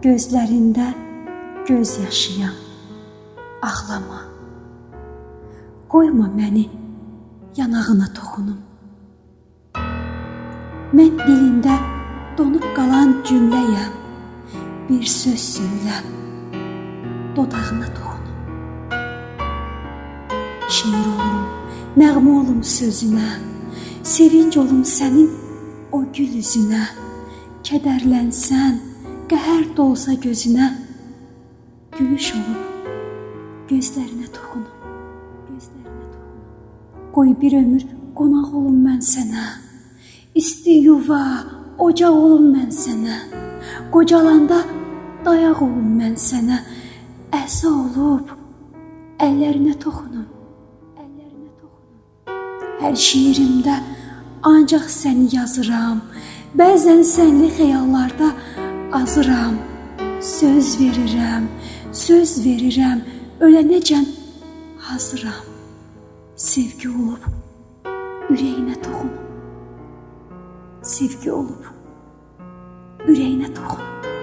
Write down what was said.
gözlərində göz yaşıyam. Ağlama, qoyma məni yanağına toxunum. Mən dilində donub qalan cümləyəm, bir söz söylə, dodağına toxunum. Şiir olum, nəğmə olum sözünə, sevinc olum sənin o gül üzünə. Kədərlənsən, qəhər dolsa gözünə, gülüş olub gözlərinə toxunum. Qoy bir ömür qonaq olum mən sənə, isti yuva, ocaq olum mən sənə. Qocalanda dayaq olum mən sənə, əsa olub əllərinə toxunum. Hər şiirimdə ancaq səni yazıram, bəzən sənli xəyallarda azıram. Söz verirəm, ölənəcən hazıram. Sevgi olub ürəyinə toxunum. Sevgi olub ürəyinə toxunum.